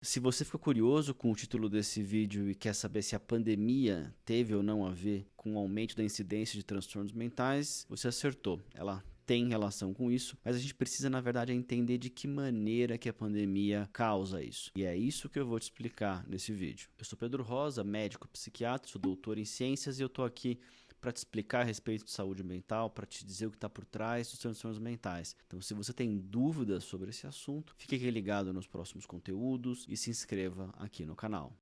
Se você ficou curioso com o título desse vídeo e quer saber se a pandemia teve ou não a ver com o aumento da incidência de transtornos mentais, você acertou. Ela tem relação com isso, mas a gente precisa, na verdade, entender de que maneira que a pandemia causa isso. E é isso que eu vou te explicar nesse vídeo. Eu sou Pedro Rosa, médico psiquiatra, sou doutor em ciências e eu estou aqui para te explicar a respeito de saúde mental, para te dizer o que está por trás dos transtornos mentais. Então, se você tem dúvidas sobre esse assunto, fique aqui ligado nos próximos conteúdos e se inscreva aqui no canal.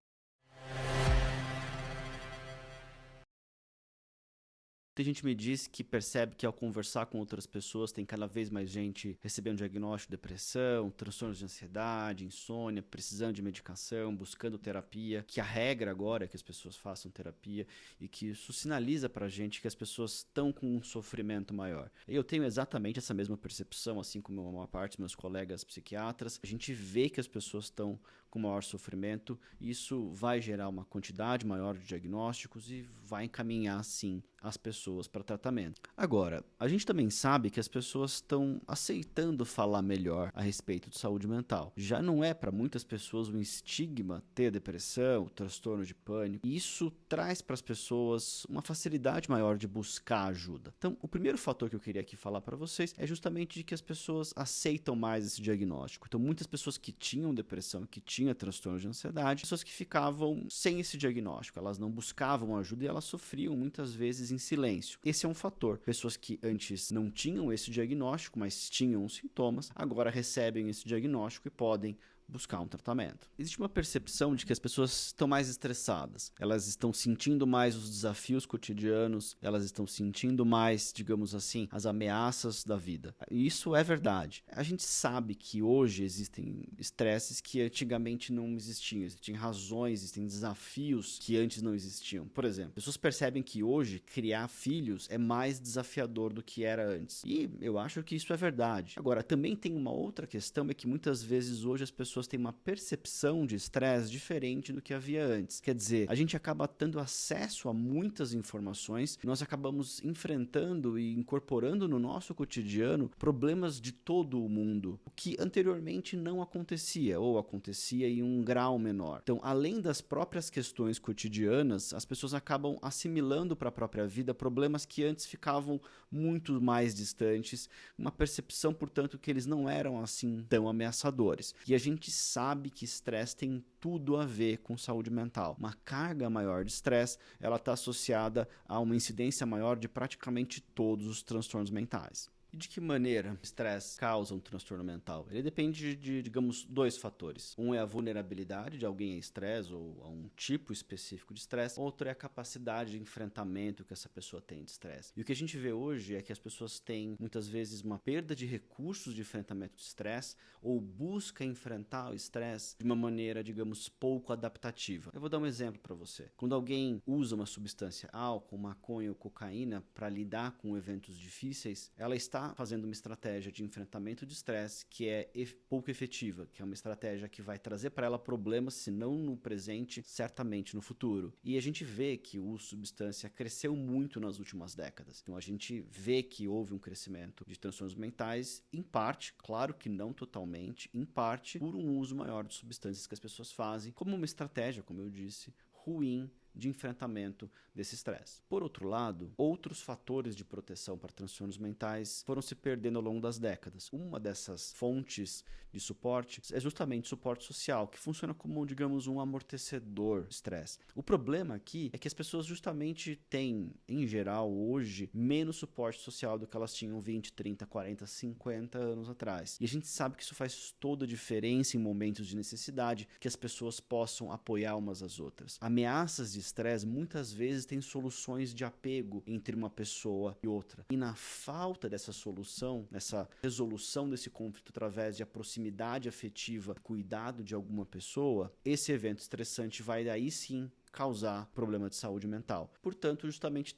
Muita gente me diz que percebe que ao conversar com outras pessoas tem cada vez mais gente recebendo diagnóstico de depressão, transtornos de ansiedade, insônia, precisando de medicação, buscando terapia, que a regra agora é que as pessoas façam terapia e que isso sinaliza pra gente que as pessoas estão com um sofrimento maior. Eu tenho exatamente essa mesma percepção, assim como a maior parte dos meus colegas psiquiatras. A gente vê que as pessoas estão com maior sofrimento, e isso vai gerar uma quantidade maior de diagnósticos e vai encaminhar, sim, as pessoas para tratamento. Agora, a gente também sabe que as pessoas estão aceitando falar melhor a respeito de saúde mental. Já não é para muitas pessoas um estigma ter depressão, transtorno de pânico, e isso traz para as pessoas uma facilidade maior de buscar ajuda. Então, o primeiro fator que eu queria aqui falar para vocês é justamente de que as pessoas aceitam mais esse diagnóstico. Então, muitas pessoas que tinham depressão, que tinham transtorno de ansiedade, pessoas que ficavam sem esse diagnóstico, elas não buscavam ajuda e elas sofriam muitas vezes em silêncio. Esse é um fator. Pessoas que antes não tinham esse diagnóstico, mas tinham os sintomas, agora recebem esse diagnóstico e podem buscar um tratamento. Existe uma percepção de que as pessoas estão mais estressadas, elas estão sentindo mais os desafios cotidianos, elas estão sentindo mais, digamos assim, as ameaças da vida. Isso é verdade. A gente sabe que hoje existem estresses que antigamente não existiam, existem razões, existem desafios que antes não existiam. Por exemplo, pessoas percebem que hoje criar filhos é mais desafiador do que era antes. E eu acho que isso é verdade. Agora, também tem uma outra questão, é que muitas vezes hoje as pessoas têm uma percepção de estresse diferente do que havia antes. Quer dizer, a gente acaba tendo acesso a muitas informações, nós acabamos enfrentando e incorporando no nosso cotidiano problemas de todo o mundo, o que anteriormente não acontecia, ou acontecia em um grau menor. Então, além das próprias questões cotidianas, as pessoas acabam assimilando para a própria vida problemas que antes ficavam muito mais distantes, uma percepção, portanto, que eles não eram assim tão ameaçadores. E a gente sabe que estresse tem tudo a ver com saúde mental. Uma carga maior de estresse, ela está associada a uma incidência maior de praticamente todos os transtornos mentais. E de que maneira o estresse causa um transtorno mental? Ele depende de, digamos, dois fatores. Um é a vulnerabilidade de alguém a estresse ou a um tipo específico de estresse. Outro é a capacidade de enfrentamento que essa pessoa tem de estresse. E o que a gente vê hoje é que as pessoas têm, muitas vezes, uma perda de recursos de enfrentamento de estresse ou busca enfrentar o estresse de uma maneira, digamos, pouco adaptativa. Eu vou dar um exemplo para você. Quando alguém usa uma substância, álcool, maconha ou cocaína, para lidar com eventos difíceis, ela está fazendo uma estratégia de enfrentamento de estresse que é pouco efetiva, que é uma estratégia que vai trazer para ela problemas, se não no presente, certamente no futuro. E a gente vê que o uso de substância cresceu muito nas últimas décadas. Então a gente vê que houve um crescimento de transtornos mentais, em parte, claro que não totalmente, em parte por um uso maior de substâncias que as pessoas fazem, como uma estratégia, como eu disse, ruim de enfrentamento desse estresse. Por outro lado, outros fatores de proteção para transtornos mentais foram se perdendo ao longo das décadas. Uma dessas fontes de suporte é justamente o suporte social, que funciona como, digamos, um amortecedor do estresse. O problema aqui é que as pessoas justamente têm, em geral, hoje, menos suporte social do que elas tinham 20, 30, 40, 50 anos atrás. E a gente sabe que isso faz toda a diferença em momentos de necessidade, que as pessoas possam apoiar umas às outras. Ameaças de estresse muitas vezes têm soluções de apego entre uma pessoa e outra. E na falta dessa solução, essa resolução desse conflito através de proximidade afetiva, cuidado de alguma pessoa, esse evento estressante vai daí sim causar problema de saúde mental. Portanto, justamente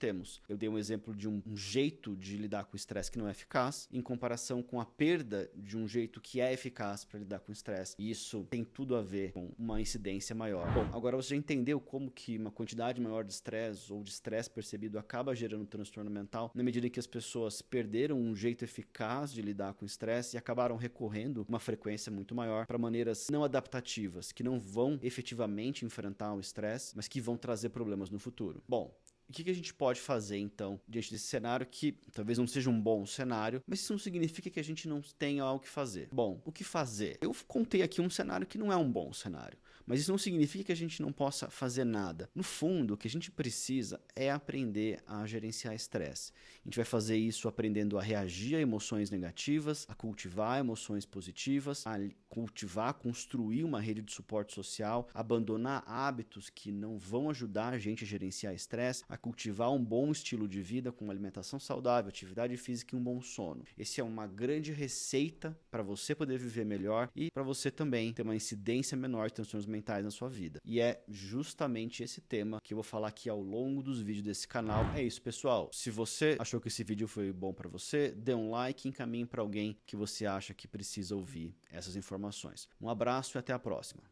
eu dei um exemplo de um jeito de lidar com o estresse que não é eficaz, em comparação com a perda de um jeito que é eficaz para lidar com o estresse. E isso tem tudo a ver com uma incidência maior. Bom, agora você já entendeu como que uma quantidade maior de estresse ou de estresse percebido acaba gerando um transtorno mental, na medida em que as pessoas perderam um jeito eficaz de lidar com o estresse e acabaram recorrendo uma frequência muito maior para maneiras não adaptativas, que não vão efetivamente enfrentar o estresse, mas que vão trazer problemas no futuro. Bom, o que a gente pode fazer, então, diante desse cenário que talvez não seja um bom cenário, mas isso não significa que a gente não tenha algo que fazer. Bom, o que fazer? Eu contei aqui um cenário que não é um bom cenário, mas isso não significa que a gente não possa fazer nada. No fundo, o que a gente precisa é aprender a gerenciar estresse. A gente vai fazer isso aprendendo a reagir a emoções negativas, a cultivar emoções positivas, a cultivar, construir uma rede de suporte social, abandonar hábitos que não vão ajudar a gente a gerenciar estresse, a cultivar um bom estilo de vida com uma alimentação saudável, atividade física e um bom sono. Essa é uma grande receita para você poder viver melhor e para você também ter uma incidência menor de transtornos mentais na sua vida. E é justamente esse tema que eu vou falar aqui ao longo dos vídeos desse canal. É isso, pessoal. Se você achou que esse vídeo foi bom para você, dê um like e encaminhe para alguém que você acha que precisa ouvir essas informações. Um abraço e até a próxima.